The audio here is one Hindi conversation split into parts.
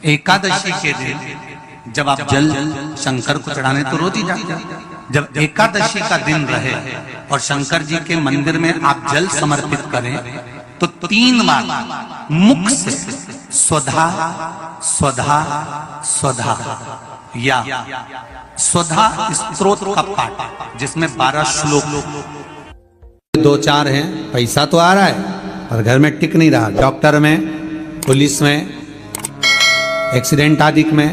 एकादशी के दिन जब आप जल शंकर को चढ़ाने तो रोज ही जाते हैं। जब एकादशी का दिन रहे और शंकर जी के मंदिर में आप जल समर्पित करें तो 3 बार मुख से स्वधा स्वधा स्वधा या स्वधा स्तोत्र का पाठ, जिसमें 12 श्लोक 2-4 हैं। पैसा तो आ रहा है पर घर में टिक नहीं रहा। डॉक्टर में, पुलिस में, एक्सीडेंट आदि में,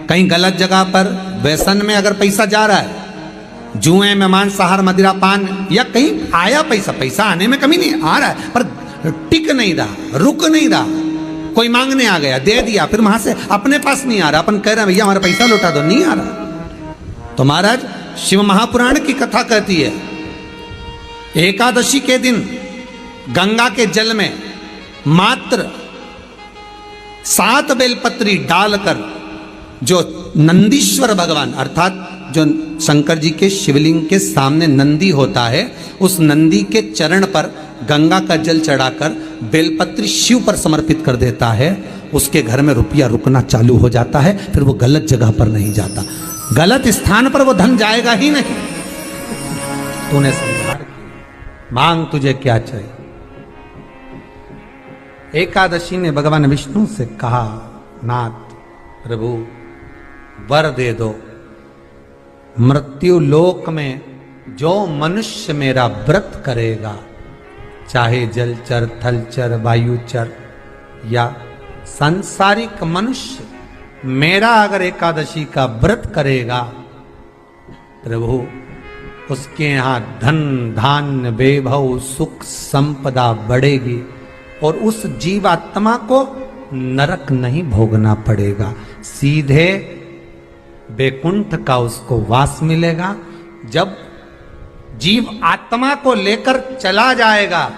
कहीं गलत जगह पर, व्यसन में अगर पैसा जा रहा है, जुए में, मांसाहार, मदिरा पान, या कहीं आया पैसा आने में कमी नहीं, आ रहा है पर टिक नहीं रहा, रुक नहीं रहा। कोई मांगने आ गया, दे दिया, फिर वहां से अपने पास नहीं आ रहा, अपन कह रहे हैं भैया हमारा पैसा लौटा दो, नहीं आ रहा। तो महाराज शिव महापुराण की कथा कहती है एकादशी के दिन गंगा के जल में मात्र 7 बेलपत्री डालकर जो नंदीश्वर भगवान अर्थात जो शंकर जी के शिवलिंग के सामने नंदी होता है, उस नंदी के चरण पर गंगा का जल चढ़ाकर बेलपत्री शिव पर समर्पित कर देता है, उसके घर में रुपया रुकना चालू हो जाता है। फिर वो गलत जगह पर नहीं जाता, गलत स्थान पर वो धन जाएगा ही नहीं। तूने संसार की मांग, तुझे क्या चाहिए। एकादशी ने भगवान विष्णु से कहा, नाथ प्रभु वर दे दो, मृत्यु लोक में जो मनुष्य मेरा व्रत करेगा, चाहे जलचर, थलचर, वायुचर या सांसारिक मनुष्य, मेरा अगर एकादशी का व्रत करेगा, प्रभु उसके यहां धन धान्य वैभव सुख संपदा बढ़ेगी और उस जीवात्मा को नरक नहीं भोगना पड़ेगा, सीधे वैकुंठ का उसको वास मिलेगा। जब जीव आत्मा को लेकर चला जाएगा,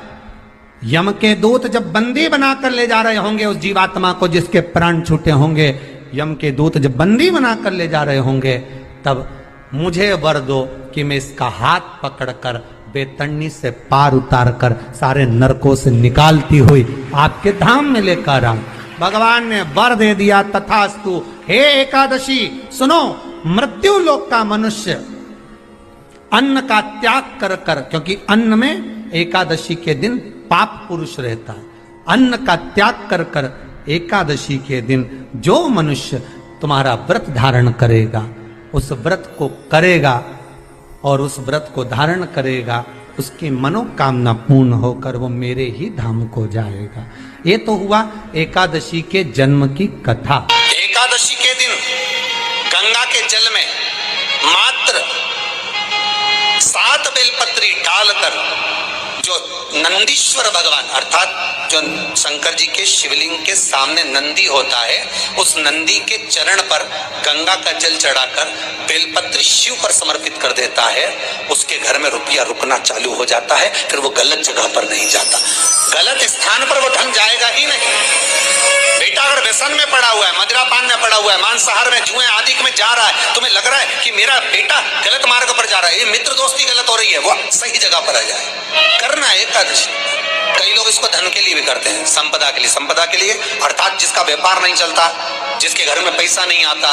यम के दूत जब बंदी बनाकर ले जा रहे होंगे उस जीवात्मा को जिसके प्राण छूटे होंगे, यम के दूत जब बंदी बनाकर ले जा रहे होंगे, तब मुझे वर दो कि मैं इसका हाथ पकड़कर बेतन्नी से पार उतार कर सारे नरकों से निकालती हुई आपके धाम में लेकर आऊं। भगवान ने वर दे दिया, तथास्तु। हे एकादशी सुनो, मृत्यु लोक का मनुष्य अन्न का त्याग कर कर, क्योंकि अन्न में एकादशी के दिन पाप पुरुष रहता है, अन्न का त्याग कर कर एकादशी के दिन जो मनुष्य तुम्हारा व्रत धारण करेगा, उस व्रत को करेगा और उस व्रत को धारण करेगा, उसकी मनोकामना पूर्ण होकर वो मेरे ही धाम को जाएगा। ये तो हुआ एकादशी के जन्म की कथा। एकादशी के दिन गंगा के जल में मात्र 7 बेलपत्री डालकर जो नंदीश्वर भगवान अर्थात जो शंकर जी के शिवलिंग के सामने नंदी होता है, उस नंदी के चरण पर गंगा का जल चढ़ाकर बेलपत्री शिव पर समर्पित कर देता है, उसके घर में रुपया रुकना चालू हो जाता है। फिर वो गलत जगह पर नहीं जाता, गलत स्थान पर वो धन जाएगा ही नहीं। बेटा अगर व्यसन में पड़ा हुआ है, मदिरा पान में पड़ा हुआ है, मांसाहार में, जुए आदि में जा रहा है, तुम्हें लग रहा है कि मेरा बेटा गलत मार्ग पर जा रहा है, ये मित्र दोस्ती गलत हो रही है, वो सही जगह पर आ जाए। करना है एकादशी। कई लोग इसको धन के लिए भी करते हैं, संपदा के लिए। संपदा के लिए अर्थात जिसका व्यापार नहीं चलता, जिसके घर में पैसा नहीं आता,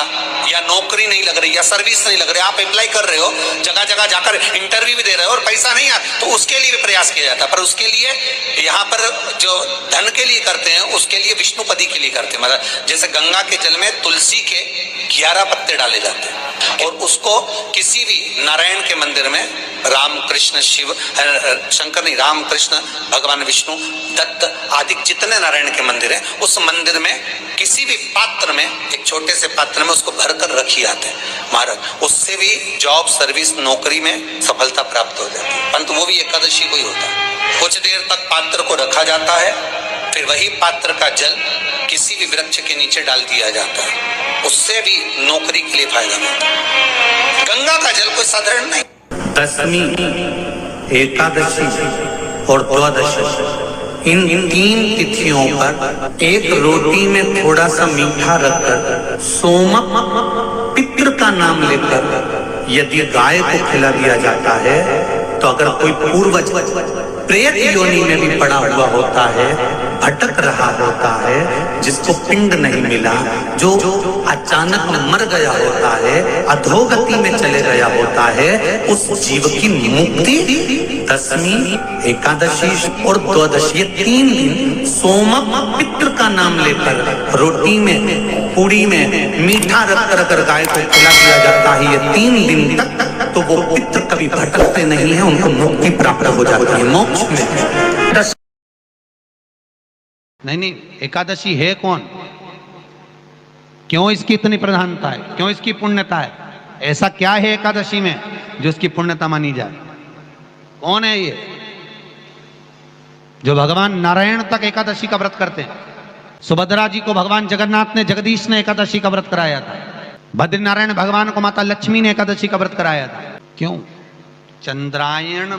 या नौकरी नहीं लग रही, या सर्विस नहीं लग रही, आप अप्लाई कर रहे हो, जगह जगह जाकर इंटरव्यू भी दे रहे हो और पैसा नहीं आता, तो उसके लिए भी प्रयास किया जाता है। पर उसके लिए यहाँ पर जो धन के लिए करते हैं, उसके लिए विष्णुपदी के लिए करते हैं। मतलब जैसे गंगा के जल में तुलसी के 11 पत्ते डाले जाते हैं और उसको किसी भी नारायण के मंदिर में, राम कृष्ण शिव शंकर नहीं, राम कृष्ण भगवान विष्णु दत्त आदि जितने नारायण के मंदिर हैं, उस मंदिर में किसी भी पात्र में, एक छोटे से पात्र में उसको भरकर रखी आते हैं महाराज। उससे भी जॉब, सर्विस, नौकरी में सफलता प्राप्त हो जाती है। परंतु वो भी एकादशी को ही होता है। कुछ देर तक पात्र को रखा जाता है, फिर वही पात्र का जल किसी भी वृक्ष के नीचे डाल दिया जाता है, उससे भी नौकरी के लिए फायदा मिलता है। गंगा का जल कोई साधारण नहीं। दशमी, एकादशी और द्वादशी, इन 3 तिथियों पर एक रोटी में थोड़ा सा मीठा रखकर सोमक पितृ का नाम लेकर यदि गाय को खिला दिया जाता है, तो अगर कोई पूर्वज प्रेत योनि में भी पड़ा हुआ होता है, भटक रहा होता है, जिसको पिंड नहीं मिला, जो अचानक मर गया होता है, अधोगति में चले गया होता है, उस जीव की मुक्ति दशमी, एकादशी और द्वादशी, 3 दिन सोमक पितृ का नाम लेकर रोटी में, पूड़ी में मीठा रख कर गाय को खिला दिया जाता है। ये 3 दिन तक तो वो पितृ कभी भटकते नहीं है, उनको मुक्ति प्राप्त हो जाती है मोक्ष में। नहीं, एकादशी है कौन, क्यों इसकी इतनी प्रधानता है, क्यों इसकी पुण्यता है, ऐसा क्या है एकादशी में जो इसकी पुण्यता मानी जाए? कौन है ये जो भगवान नारायण तक एकादशी का व्रत करते हैं? सुभद्रा जी को भगवान जगन्नाथ ने, जगदीश ने एकादशी का व्रत कराया था। बद्रीनारायण भगवान को माता लक्ष्मी ने एकादशी का व्रत कराया था। क्यों? चंद्रायण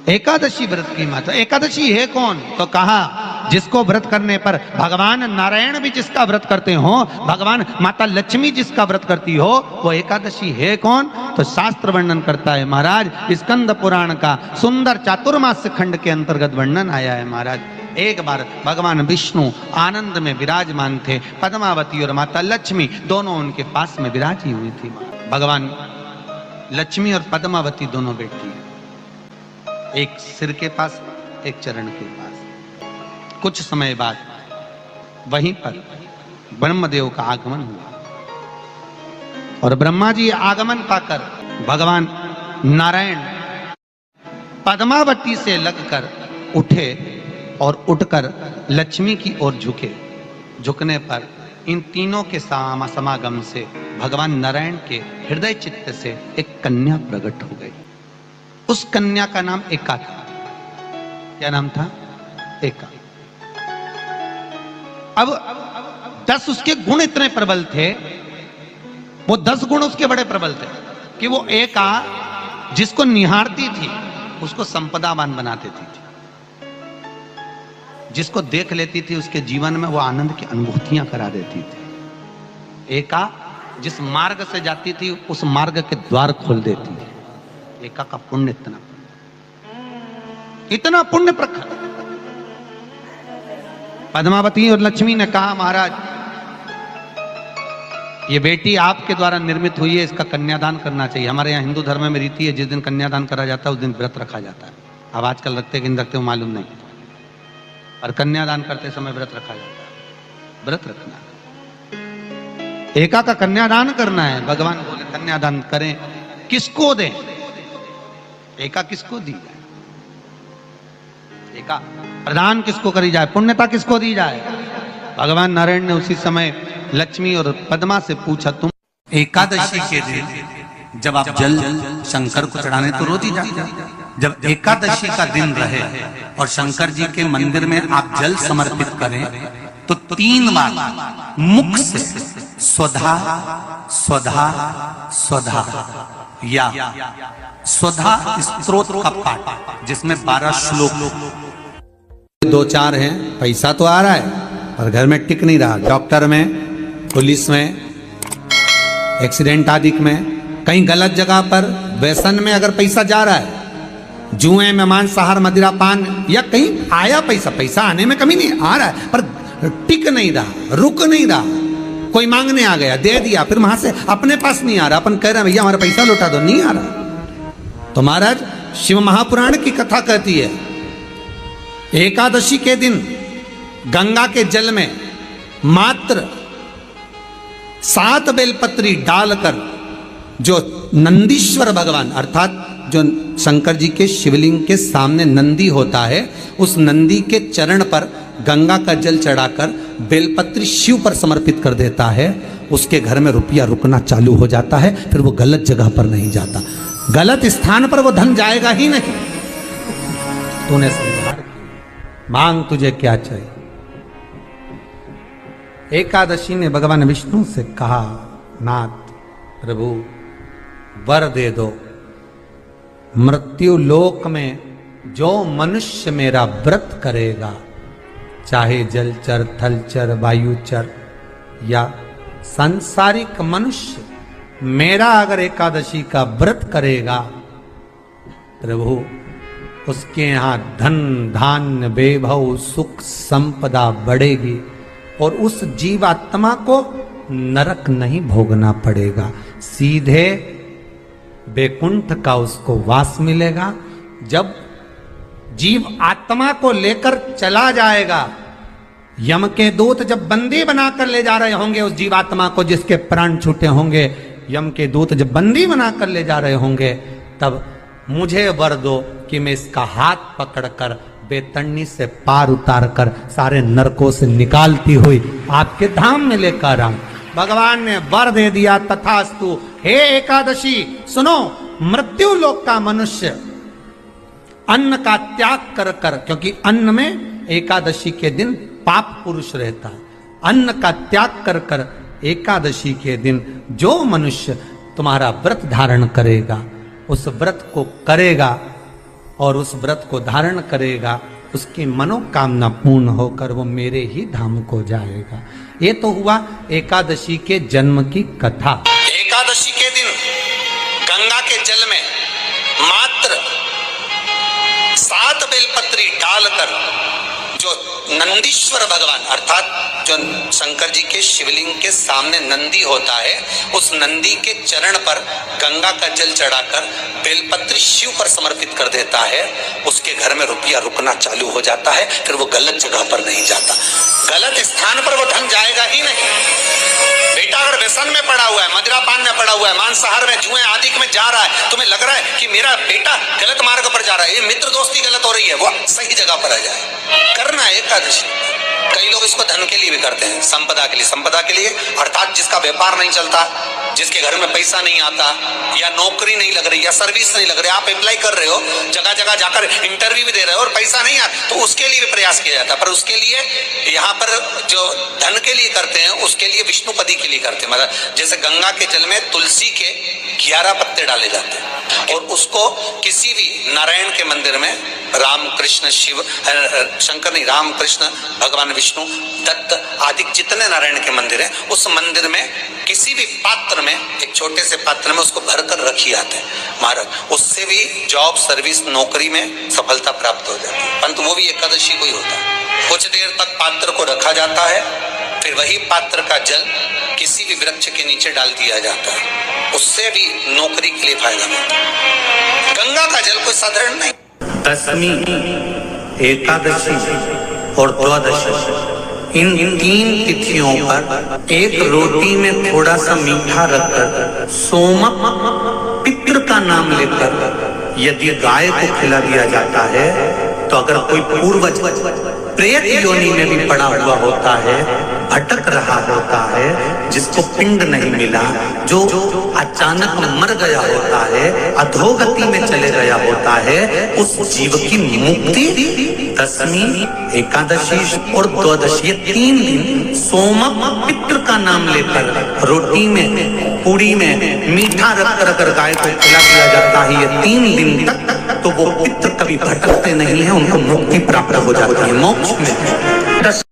एकादशी व्रत की माता। एकादशी है कौन? तो कहा जिसको व्रत करने पर भगवान नारायण भी जिसका व्रत करते हो, भगवान माता लक्ष्मी जिसका व्रत करती हो, वो एकादशी है कौन? तो शास्त्र वर्णन करता है महाराज, स्कंद पुराण का सुंदर चातुर्मास्य खंड के अंतर्गत वर्णन आया है महाराज। एक बार भगवान विष्णु आनंद में विराजमान थे, पद्मावती और माता लक्ष्मी दोनों उनके पास में विराजी हुई थी। भगवान लक्ष्मी और पद्मावती दोनों बैठी हैं, एक सिर के पास, एक चरण के पास। कुछ समय बाद वहीं पर ब्रह्मदेव का आगमन हुआ और ब्रह्मा जी आगमन पाकर भगवान नारायण पद्मावती से लगकर उठे और उठकर लक्ष्मी की ओर झुके। झुकने पर इन तीनों के समागम से भगवान नारायण के हृदय चित्त से एक कन्या प्रकट हो गई। उस कन्या का नाम एका था। क्या नाम था? एका। अब 10 उसके गुण इतने प्रबल थे, वो 10 गुण उसके बड़े प्रबल थे कि वो एका जिसको निहारती थी उसको संपदावान बना देती थी, जिसको देख लेती थी उसके जीवन में वो आनंद की अनुभूतियां करा देती थी। एका जिस मार्ग से जाती थी उस मार्ग के द्वार खोल देती थी। एका का पुण्य इतना पुण्य प्रखर। पद्मावती और लक्ष्मी ने कहा महाराज ये बेटी आपके द्वारा निर्मित हुई है, इसका कन्यादान करना चाहिए। हमारे यहाँ हिंदू धर्म में रीति है, जिस दिन कन्यादान करा जाता है उस दिन व्रत रखा जाता है। अब आजकल रखते कि नहीं रखते मालूम नहीं, और कन्यादान करते समय व्रत रखा जाता है। व्रत रखना, एका का कन्यादान करना है। भगवान बोले कन्यादान करें, किसको दें? एका किसको दी जाए? एका प्रदान किसको करी जाए? पुण्यता किसको दी जाए? भगवान नारायण ने उसी समय लक्ष्मी और पद्मा से पूछा, तुम एकादशी के दिन जब आप जल शंकर को चढ़ाने तो रोज ही जाते, जब एकादशी का दिन रहे और शंकर जी के मंदिर में आप जल समर्पित करें तो 3 बार मुख से स्वधा स्वधा स्वधा या स्वधा स्तोत्र का पाठ, जिसमें 12 श्लोक, 2-4 हैं। पैसा तो आ रहा है पर घर में टिक नहीं रहा। डॉक्टर में, पुलिस में, एक्सीडेंट आदि में, कहीं गलत जगह पर, व्यसन में अगर पैसा जा रहा है, जुए में, मांसाहार, मदिरा पान, या कहीं आया पैसा आने में कमी नहीं, आ रहा है पर टिक नहीं रहा, रुक नहीं रहा। कोई मांगने आ गया, दे दिया, फिर वहां से अपने पास नहीं आ रहा, अपन कह रहे हैं भैया हमारा पैसा लौटा दो, नहीं आ रहा। तो महाराज शिव महापुराण की कथा कहती है एकादशी के दिन गंगा के जल में मात्र 7 बेलपत्री डालकर जो नंदीश्वर भगवान अर्थात जो शंकर जी के शिवलिंग के सामने नंदी होता है, उस नंदी के चरण पर गंगा का जल चढ़ाकर बेलपत्री शिव पर समर्पित कर देता है, उसके घर में रुपया रुकना चालू हो जाता है। फिर वो गलत जगह पर नहीं जाता, गलत स्थान पर वो धन जाएगा ही नहीं। तूने संभाल, मांग तुझे क्या चाहिए। एकादशी ने भगवान विष्णु से कहा, नाथ प्रभु वर दे दो, मृत्यु लोक में जो मनुष्य मेरा व्रत करेगा, चाहे जलचर, थलचर, वायुचर या सांसारिक मनुष्य, मेरा अगर एकादशी का व्रत करेगा, प्रभु उसके यहाँ धन धान्य वैभव सुख संपदा बढ़ेगी और उस जीवात्मा को नरक नहीं भोगना पड़ेगा, सीधे वैकुंठ का उसको वास मिलेगा। जब जीव आत्मा को लेकर चला जाएगा, यम के दूत जब बंदी बनाकर ले जा रहे होंगे उस जीवात्मा को जिसके प्राण छूटे होंगे, यम के दूत जब बंदी बनाकर ले जा रहे होंगे, तब मुझे वर दो कि मैं इसका हाथ पकड़कर बेतन्नी से पार उतार कर सारे नरकों से निकालती हुई आपके धाम में लेकर आऊं। भगवान ने वर दे दिया, तथास्तु। हे एकादशी सुनो, मृत्यु लोक का मनुष्य अन्न का त्याग कर कर, क्योंकि अन्न में एकादशी के दिन पाप पुरुष रहता है, अन्न का त्याग कर कर एकादशी के दिन जो मनुष्य तुम्हारा व्रत धारण करेगा, उस व्रत को करेगा और उस व्रत को धारण करेगा, उसकी मनोकामना पूर्ण होकर वो मेरे ही धाम को जाएगा। ये तो हुआ एकादशी के जन्म की कथा। एकादशी के दिन गंगा के जल में मात्र 7 बेलपत्री डालकर जो नंदीश्वर भगवान अर्थात जो शंकर जी के शिवलिंग के सामने नंदी होता है, उस नंदी के चरण पर गंगा का जल चढ़ाकर बेलपत्री शिव पर समर्पित कर देता है, उसके घर में रुपया रुकना चालू हो जाता है। फिर वो गलत जगह पर नहीं जाता, गलत स्थान पर वो धन जाएगा ही नहीं। बेटा अगर व्यसन में पड़ा हुआ है, मदिरा पान में पड़ा हुआ है, मांसाहार में, जुए आदि में जा रहा है, तुम्हें लग रहा है कि मेरा बेटा गलत मार्ग पर जा रहा है, ये मित्र दोस्ती गलत हो रही है, वो सही जगह पर आ जाए। करना है एकादशी। कई लोग इसको धन के लिए भी करते हैं, संपदा के लिए। संपदा के लिए अर्थात जिसका व्यापार नहीं चलता, जिसके घर में पैसा नहीं आता, या नौकरी नहीं लग रही, या सर्विस नहीं लग रही, आप अप्लाई कर रहे हो, जगह जगह जाकर इंटरव्यू भी दे रहे हो और पैसा नहीं आता, तो उसके लिए भी प्रयास किया जाता है। पर उसके लिए यहाँ पर जो धन के लिए करते हैं, उसके लिए विष्णुपदी के लिए करते हैं। मतलब जैसे गंगा के जल में तुलसी के 11 पत्ते डाले जाते हैं और उसको किसी भी नारायण के मंदिर में, राम कृष्ण शिव शंकर नहीं, राम कृष्ण भगवान विष्णु दत्त आदि जितने नारायण के मंदिर हैं, उस मंदिर में किसी भी पात्र में, एक छोटे से पात्र में उसको भरकर रखी जाते हैं महाराज। उससे भी जॉब सर्विस नौकरी में सफलता प्राप्त हो जाती है। परंतु वो भी एकादशी को ही होता है। कुछ देर तक पात्र को रखा जाता है, फिर वही पात्र का जल किसी भी वृक्ष के नीचे डाल दिया जाता है, उससे भी नौकरी के लिए फायदा मिलता है। गंगा का जल कोई साधारण नहीं। दशमी, एकादशी और द्वादशी, इन 3 तिथियों पर एक रोटी में थोड़ा सा मीठा रखकर सोमक पितृ का नाम लेकर यदि गाय को खिला दिया जाता है, तो अगर कोई पूर्वज प्रेत योनि में भी पड़ा हुआ होता है, भटक रहा होता है, जिसको पिंड नहीं मिला, जो अचानक मर गया होता है, अधोगति में चले गया होता है, उस जीव की मुक्ति दशमी, एकादशी और द्वादशी, 3 दिन सोमक पितृ का नाम लेकर रोटी में, पूड़ी में मीठा रखकर अगर गाय को खिला दिया जाता है ये 3 दिन तक, तो वो पितृ कभी भटकते नहीं है, उनको मुक्ति प्राप्त हो जाती है मोक्ष में।